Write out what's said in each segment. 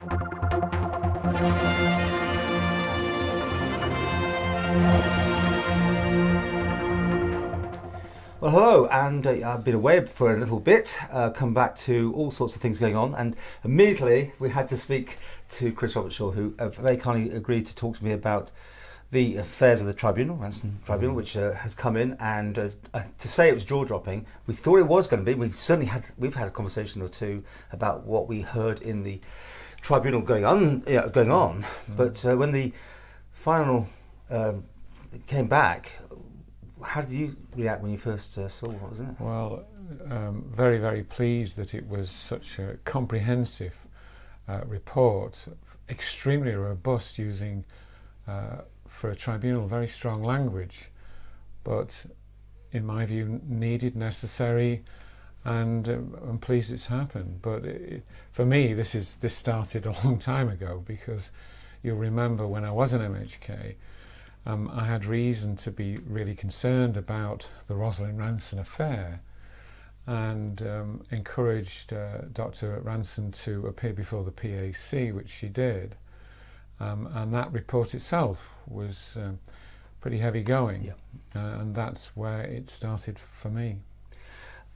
Well, hello, and I've been away for a little bit, come back to all sorts of things going on, and immediately we had to speak to Chris Robertshaw, who very kindly agreed to talk to me about the affairs of the tribunal, Ranson Tribunal, which has come in, and to say it was jaw-dropping, we thought it was going to be. We've had a conversation or two about what we heard in the tribunal going on, but when the final came back, how did you react when you first saw what was in it? Well, very, very pleased that it was such a comprehensive report, extremely robust, using, for a tribunal, very strong language, but in my view needed, necessary, and I'm pleased it's happened. But for me, this started a long time ago, because you'll remember when I was an MHK, I had reason to be really concerned about the Rosalind Ranson affair, and encouraged Dr Ranson to appear before the PAC, which she did, and that report itself was pretty heavy going, and that's where it started for me.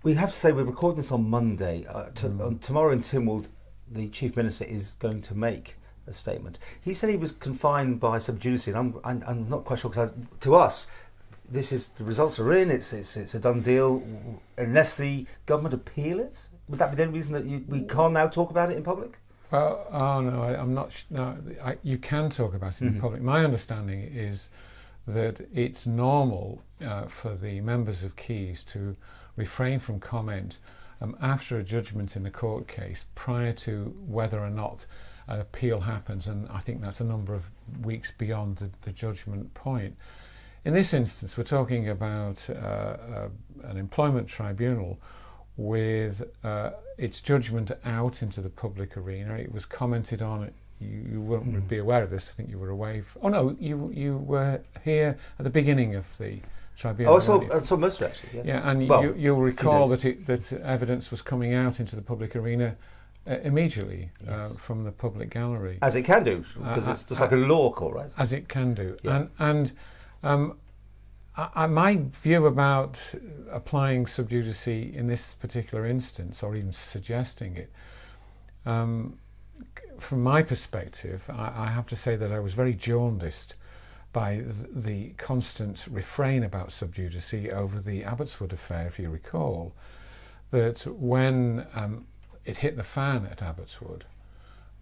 We have to say we're recording this on Monday. Tomorrow in Tynwald, the Chief Minister is going to make a statement. He said he was confined by sub judice, and I'm not quite sure, because to us, the results are in. It's a done deal, unless the government appeal it. Would that be the only reason that we can't now talk about it in public? Well, I'm not. You can talk about it in public. My understanding is that it's normal for the members of Keys to refrain from comment after a judgment in the court case, prior to whether or not an appeal happens, and I think that's a number of weeks beyond the judgment point. In this instance, we're talking about an employment tribunal with its judgment out into the public arena. It was commented on. You won't be aware of this. I think you were away. You were here at the beginning of the tribunal. I saw most of it, actually. Yeah, and you'll recall that evidence was coming out into the public arena immediately, from the public gallery, as it can do, because it's just like a law court, right? As it can do, and my view about applying sub judice in this particular instance, or even suggesting it, from my perspective, I have to say that I was very jaundiced by the constant refrain about sub judice over the Abbotswood affair. If you recall, that when it hit the fan at Abbotswood,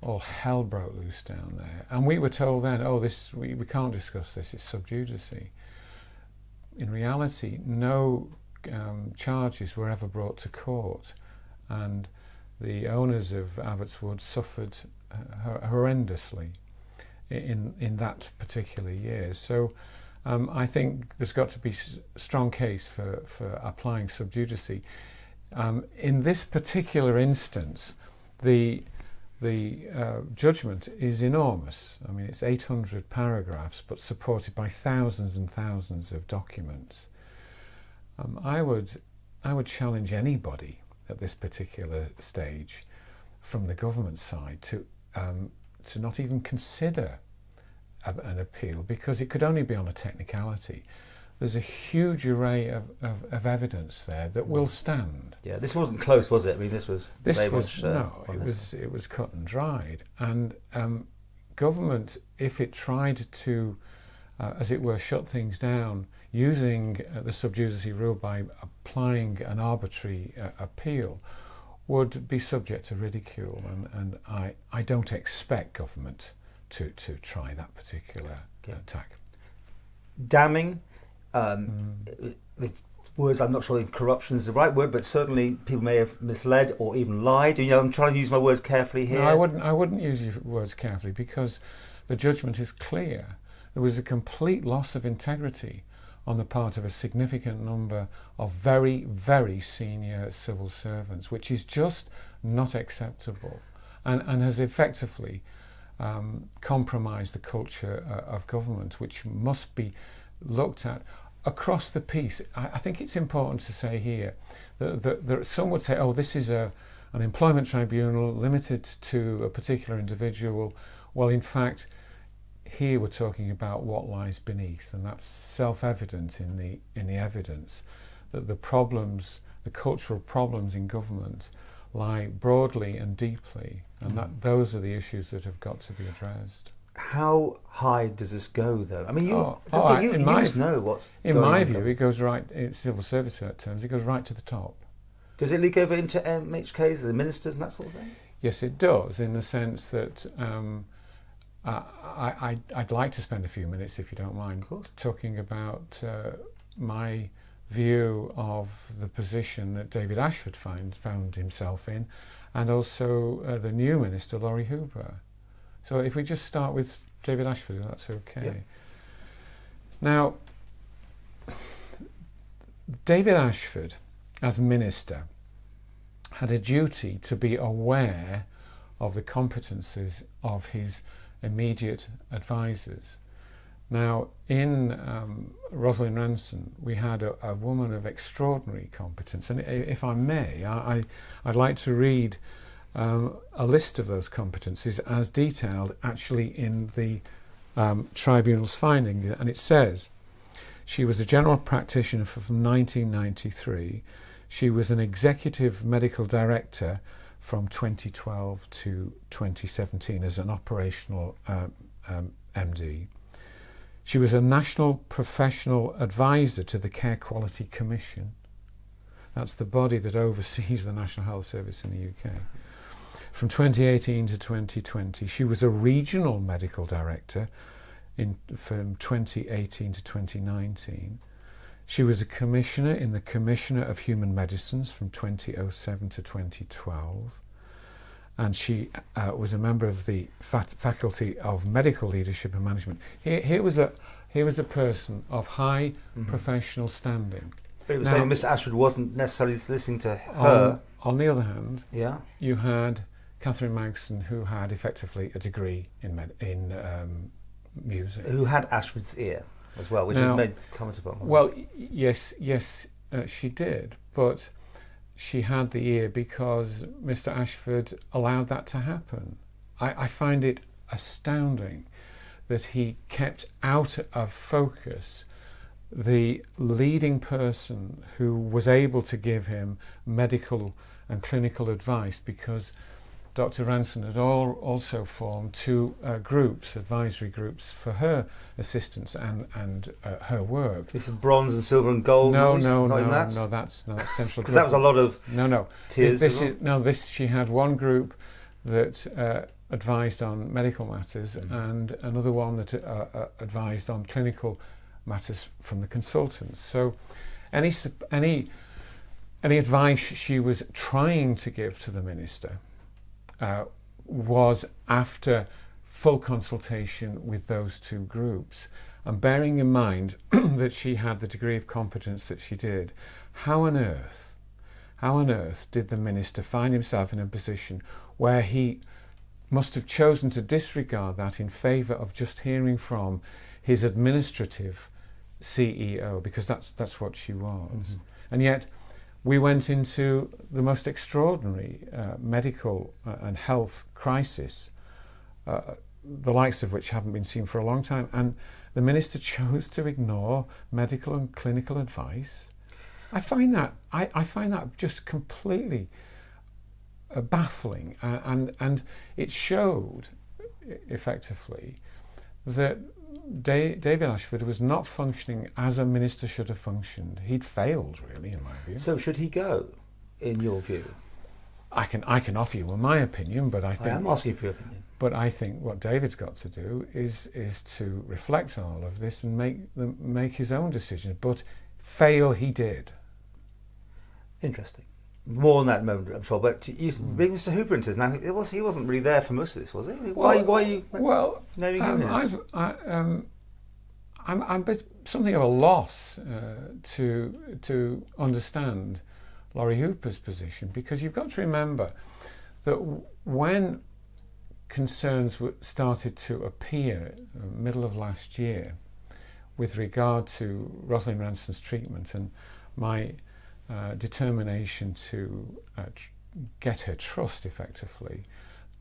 all hell broke loose down there, and we were told then, we can't discuss this, it's sub judice. In reality, no charges were ever brought to court, and the owners of Abbotswood suffered horrendously in that particular year. So I think there's got to be strong case for applying sub judice. In this particular instance, the judgment is enormous. I mean, it's 800 paragraphs, but supported by thousands and thousands of documents. I would challenge anybody at this particular stage, from the government side, to not even consider an appeal, because it could only be on a technicality. There's a huge array of evidence there that will stand. Yeah, this wasn't close, was it? I mean, it was cut and dried. And government, if it tried to, as it were, shut things down using the sub judice rule by applying an arbitrary appeal, would be subject to ridicule. And I don't expect government to try that particular tack. Damning. The words, I'm not sure if corruption is the right word, but certainly people may have misled or even lied. I'm trying to use my words carefully here. No, I wouldn't use your words carefully, because the judgment is clear. There was a complete loss of integrity on the part of a significant number of very, very senior civil servants, which is just not acceptable, and has effectively compromised the culture of government, which must be looked at across the piece. I think it's important to say here that some would say, this is a an employment tribunal limited to a particular individual. Well, in fact, here we're talking about what lies beneath, and that's self-evident in the evidence that the problems, the cultural problems in government, lie broadly and deeply, and that those are the issues that have got to be addressed. How high does this go, though? I mean, you must know what's in going my on. view. It goes right in civil service terms. It goes right to the top. Does it leak over into MHKs, the ministers, and that sort of thing? Yes, it does, in the sense that I'd like to spend a few minutes, if you don't mind, talking about my view of the position that David Ashford found himself in, and also the new minister, Laurie Hooper. So if we just start with David Ashford, if that's okay. Yeah. Now, David Ashford, as minister, had a duty to be aware of the competences of his immediate advisors. Now, in Rosalind Ranson, we had a woman of extraordinary competence, and if I may, I'd like to read a list of those competencies as detailed actually in the tribunal's finding, and it says she was a general practitioner from 1993. She was an executive medical director from 2012 to 2017 as an operational MD. She was a national professional advisor to the Care Quality Commission. That's the body that oversees the National Health Service in the UK. From 2018 to 2020, she was a regional medical director from 2018 to 2019. She was a commissioner in the Commissioner of Human Medicines from 2007 to 2012. And she was a member of the Faculty of Medical Leadership and Management. Here was a person of high professional standing. But it was saying Mr. Ashford wasn't necessarily listening to her. On the other hand, yeah, you had Catherine Magson, who had effectively a degree in music. Who had Ashford's ear as well, which is made comment upon. Well, yes, she did, but she had the ear because Mr. Ashford allowed that to happen. I find it astounding that he kept out of focus the leading person who was able to give him medical and clinical advice, because Dr. Ranson had also formed two groups, advisory groups, for her assistance and her work. This is bronze and silver and gold. No, that's central. Because that was a lot of tears. She had one group that advised on medical matters and another one that advised on clinical matters from the consultants. So, any advice she was trying to give to the minister was after full consultation with those two groups, and bearing in mind that she had the degree of competence that she did, how on earth did the minister find himself in a position where he must have chosen to disregard that in favour of just hearing from his administrative CEO, because that's what she was. And yet we went into the most extraordinary medical and health crisis, the likes of which haven't been seen for a long time, and the minister chose to ignore medical and clinical advice. I find that just completely baffling, and it showed effectively that David Ashford was not functioning as a minister should have functioned. He'd failed, really, in my view. So should he go, in your view? I can offer you my opinion, but I am asking for your opinion. But I think what David's got to do is to reflect on all of this and make his own decision. But fail he did. Interesting. More on that moment, I'm sure. But you bring Mr. Hooper into this. Now, he wasn't really there for most of this, was he? Why are you naming him in I'm something of a loss to understand Laurie Hooper's position, because you've got to remember that when concerns started to appear middle of last year with regard to Rosalind Ranson's treatment and my determination to get her trust effectively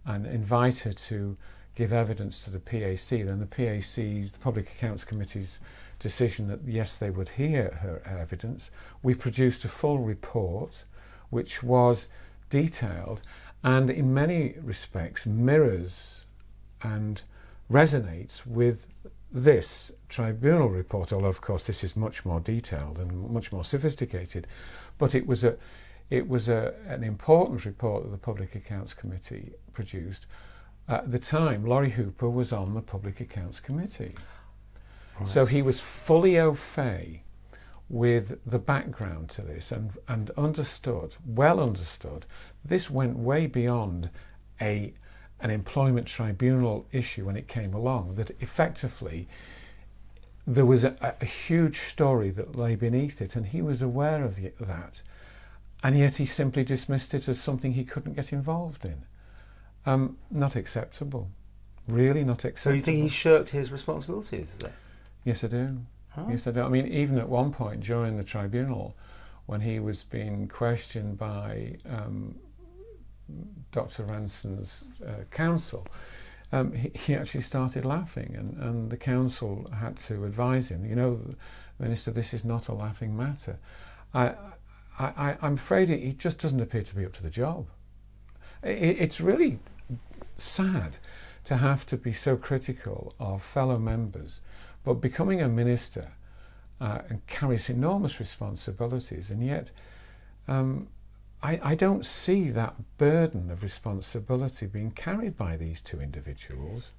and invite her to give evidence to the PAC, then the PAC's, the Public Accounts Committee's decision that yes, they would hear her evidence. We produced a full report which was detailed and in many respects mirrors and resonates with this tribunal report, although of course this is much more detailed and much more sophisticated. But it was an important report that the Public Accounts Committee produced. At the time, Laurie Hooper was on the Public Accounts Committee. Right. So he was fully au fait with the background to this and understood, well understood, this went way beyond an employment tribunal issue when it came along, that effectively there was a huge story that lay beneath it, and he was aware of that, and yet he simply dismissed it as something he couldn't get involved in. Not acceptable. Really not acceptable. So you think he shirked his responsibilities, is that? Yes, I do. Oh. Yes, I do. I mean, even at one point during the tribunal, when he was being questioned by Dr Ranson's counsel, he actually started laughing, and the counsel had to advise him, you know, Minister, this is not a laughing matter. I'm afraid he just doesn't appear to be up to the job. It's really sad to have to be so critical of fellow members, but becoming a minister and carries enormous responsibilities, and yet I don't see that burden of responsibility being carried by these two individuals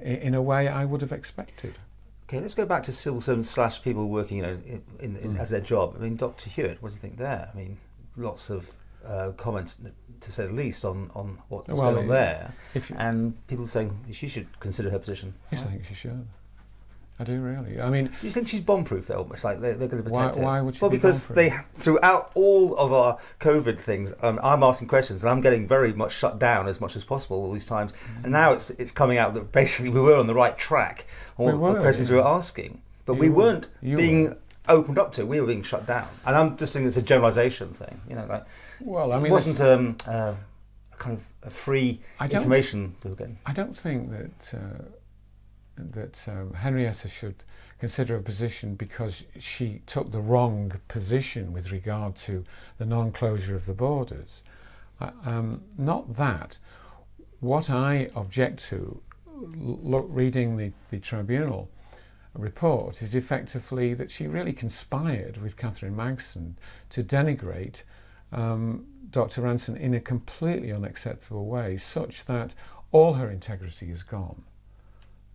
in a way I would have expected. Okay, let's go back to civil servants / people working, you know, in as their job. I mean, Dr. Hewitt, what do you think there? I mean, lots of comments, to say the least, on what's going on there, and people saying she should consider her position. Yes, I think she should. I do really. I mean, do you think she's bomb-proof though? Almost like they're going to protect her. Why would she? Well, be because bomb-proof? throughout all of our COVID things, I'm asking questions and I'm getting very much shut down as much as possible all these times. And now it's coming out that basically we were on the right track on the questions we were asking, but we weren't being opened up to. We were being shut down. And I'm just thinking it's a generalisation thing. You know, like, well, I mean, it wasn't a kind of a free information we were getting. I don't think that Henrietta should consider a position because she took the wrong position with regard to the non-closure of the borders. Not that. What I object to, reading the tribunal report, is effectively that she really conspired with Catherine Magson to denigrate Dr Ranson in a completely unacceptable way, such that all her integrity is gone.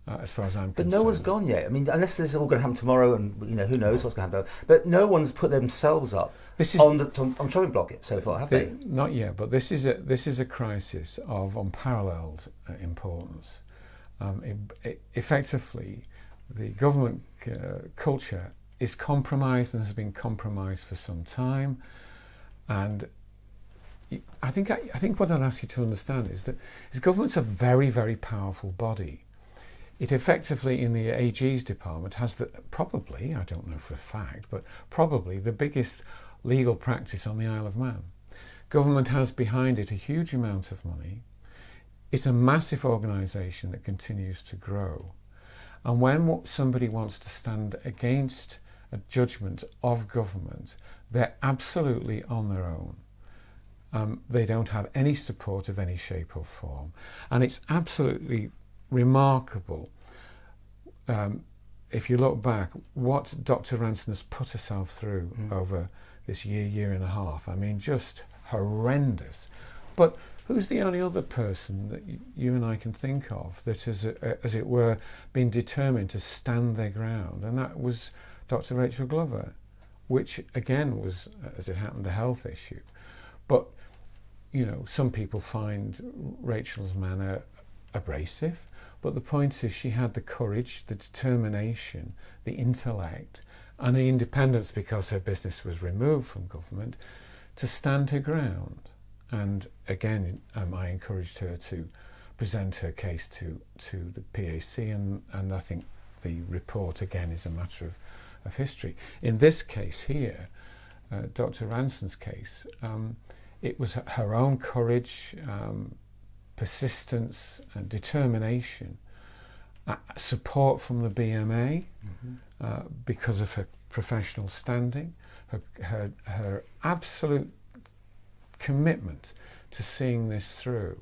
As far as I'm concerned. But no one's gone yet. I mean, unless this is all going to happen tomorrow, and you know who knows what's going to happen. But no one's put themselves up on chopping block it so far, have they? Not yet. But this is a crisis of unparalleled importance. Effectively, the government culture is compromised and has been compromised for some time. And I think what I'd ask you to understand is that government's a very, very powerful body. It effectively, in the AG's department, has probably, I don't know for a fact, but probably the biggest legal practice on the Isle of Man. Government has behind it a huge amount of money. It's a massive organisation that continues to grow. And when somebody wants to stand against a judgment of government, they're absolutely on their own. They don't have any support of any shape or form. And it's absolutely remarkable, if you look back, what Dr Ranson has put herself through over this year and a half. I mean, just horrendous. But who's the only other person that you and I can think of that has, as it were, been determined to stand their ground? And that was Dr Rachel Glover, which again was, as it happened, a health issue. But, you know, some people find Rachel's manner abrasive. But the point is, she had the courage, the determination, the intellect, and the independence, because her business was removed from government, to stand her ground. And again, I encouraged her to present her case to the PAC, and I think the report again is a matter of history. In this case here, Dr Ranson's case, it was her own courage, persistence and determination, support from the BMA because of her professional standing, her absolute commitment to seeing this through.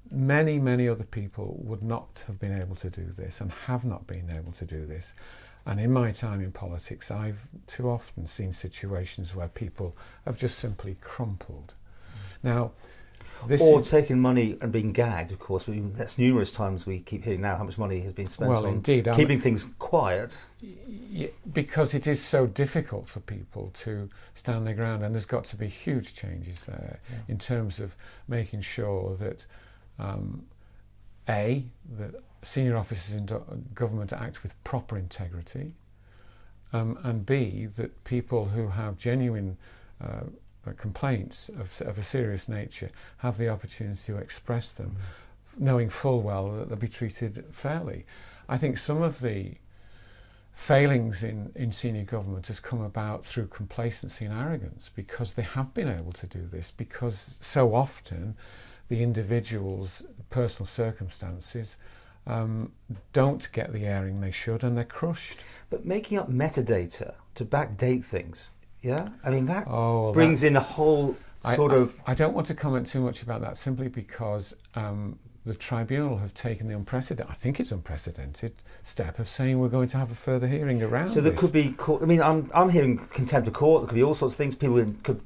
Many other people would not have been able to do this and have not been able to do this. And in my time in politics, I've too often seen situations where people have just simply crumpled. Now, taking money and being gagged, of course. That's numerous times we keep hearing now how much money has been spent on keeping things quiet. Because it is so difficult for people to stand their ground, and there's got to be huge changes there in terms of making sure that that senior officers in government act with proper integrity, and B, that people who have genuine complaints of a serious nature have the opportunity to express them, knowing full well that they'll be treated fairly. I think some of the failings in senior government has come about through complacency and arrogance, because they have been able to do this, because so often the individual's personal circumstances don't get the airing they should, and they're crushed. But making up metadata to backdate things, I mean, that brings in a whole I don't want to comment too much about that, simply because the tribunal have taken the unprecedented step of saying we're going to have a further hearing around So there could be court. I mean, I'm hearing contempt of court. There could be all sorts of things. People could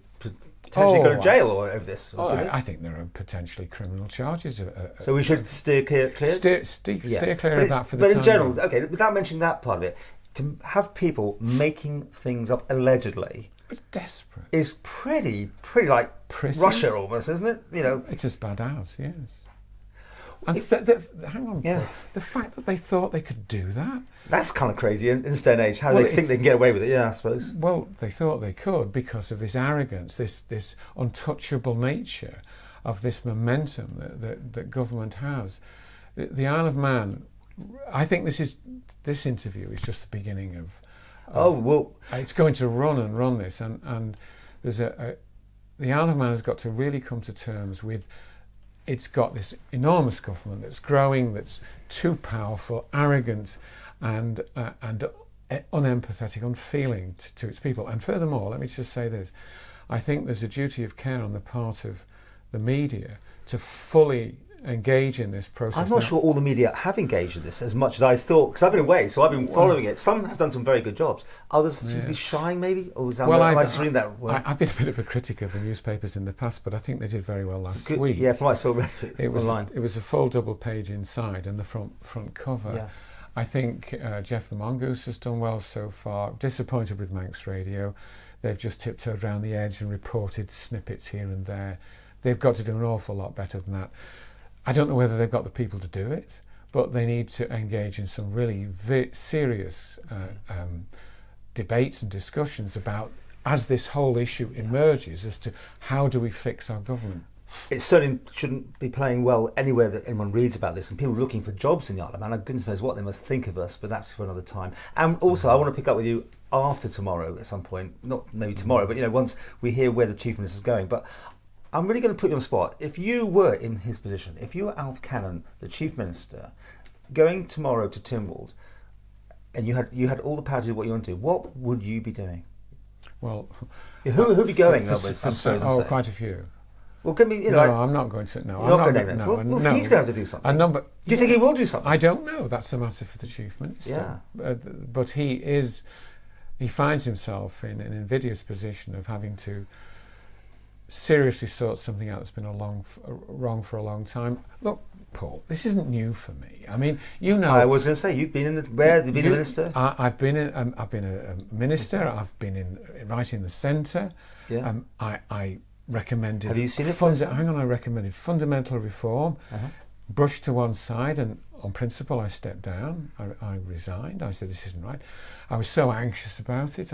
potentially go to jail over this. I think there are potentially criminal charges. So we should steer clear. Steer clear of that for the time. But in general, without mentioning that part of it, to have people making things up allegedly, it's desperate. Is pretty like Russia almost, isn't it? It's as bad as, yes. And hang on, Paul. The fact that they thought they could do that—that's kind of crazy in this day and age. How they think they can get away with it? Yeah, I suppose. Well, they thought they could because of this arrogance, this untouchable nature of this momentum that government has. The Isle of Man. I think this interview is just the beginning of. It's going to run this, and there's the Isle of Man has got to really come to terms with. It's got this enormous government that's growing, that's too powerful, arrogant, and unempathetic, unfeeling to its people. And furthermore, let me just say this: I think there's a duty of care on the part of the media to fully engage in this process. I'm not sure all the media have engaged in this as much as I thought, because I've been away, so I've been following it. Some have done some very good jobs. Others seem to be shying, maybe? Or am I just reading that? I've been a bit of a critic of the newspapers in the past, but I think they did very well last week. Yeah, from what I saw online. It was a full double page inside and the front cover. Yeah. I think Jeff the Mongoose has done well so far. Disappointed with Manx Radio. They've just tiptoed around the edge and reported snippets here and there. They've got to do an awful lot better than that. I don't know whether they've got the people to do it, but they need to engage in some really serious debates and discussions about, as this whole issue emerges, as to how do we fix our government. It certainly shouldn't be playing well anywhere that anyone reads about this, and people looking for jobs in the Isle of Man. Goodness knows what they must think of us, but that's for another time. And also, I want to pick up with you after tomorrow at some point, not maybe tomorrow, but once we hear where the Chief Minister is going. But I'm really going to put you on the spot. If you were in his position, if you were Alf Cannon, the Chief Minister, going tomorrow to Tynwald, and you had all the power to do what you want to do, what would you be doing? Well, who'd be going? Quite a few. Well, give me. I'm not going to. No, I'm not going to. Well, he's going to have to do something. Do you think he will do something? I don't know. That's a matter for the Chief Minister. Yeah. But he finds himself in an invidious position of having to seriously sort something out that's been wrong for a long time. Look, Paul, this isn't new for me. I mean, I was going to say, you've been in you've been a minister. I've been a minister. I've been right in the centre. Yeah. I recommended. Have you seen it? I recommended fundamental reform. Brushed to one side, and on principle, I stepped down. I resigned. I said this isn't right. I was so anxious about it.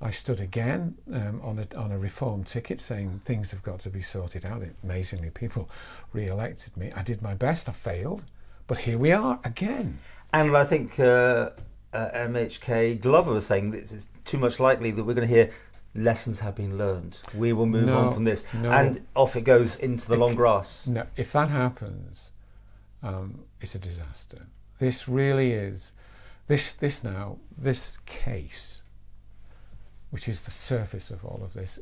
I stood again on a reform ticket, saying things have got to be sorted out. Amazingly, people re-elected me. I did my best. I failed, but here we are again. And I think MHK Glover was saying that it's too much likely that we're going to hear lessons have been learned. We will move No, on from this. no. And off it goes into the long grass. No, if that happens, it's a disaster. This really is, this case, which is the surface of all of this,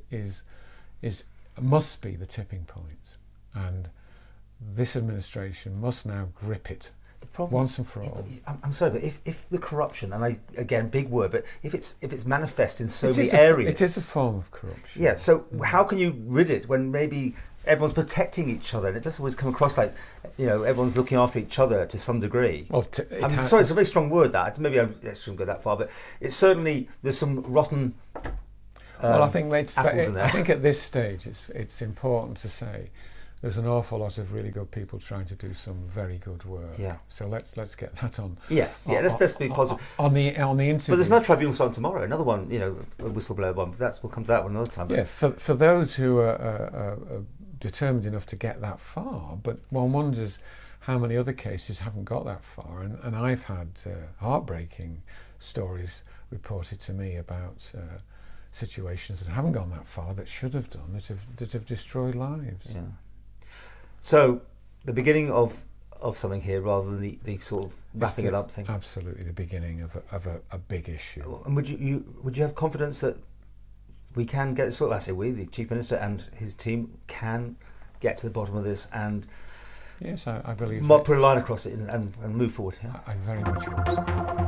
must be the tipping point. And this administration must now grip it once and for all. I'm sorry, but if the corruption, and again, big word, but if it's manifest in so many areas, it is a form of corruption. Yeah. So how can you rid it when maybe everyone's protecting each other, and it doesn't always come across like everyone's looking after each other to some degree? Well, I'm sorry, it's a very strong word. That maybe I shouldn't go that far, but it's certainly there's some rotten. Well, I think apples in there. I think at this stage it's important to say there's an awful lot of really good people trying to do some very good work. Yeah. So let's get that on. Yes. Yeah. Let's be positive on the interview. But there's no tribunal starting tomorrow. Another one, a whistleblower one. But we'll come to that one another time. But yeah. For those who are determined enough to get that far, but one wonders how many other cases haven't got that far. And I've had heartbreaking stories reported to me about situations that haven't gone that far that should have done, that have destroyed lives. Yeah. So the beginning of something here, rather than the sort of wrapping it up thing. Absolutely, the beginning of a big issue. And would you have confidence that we can get I say we, the Chief Minister and his team, can get to the bottom of this and yes, I believe put a line across it and move forward? Yeah? I very much hope so.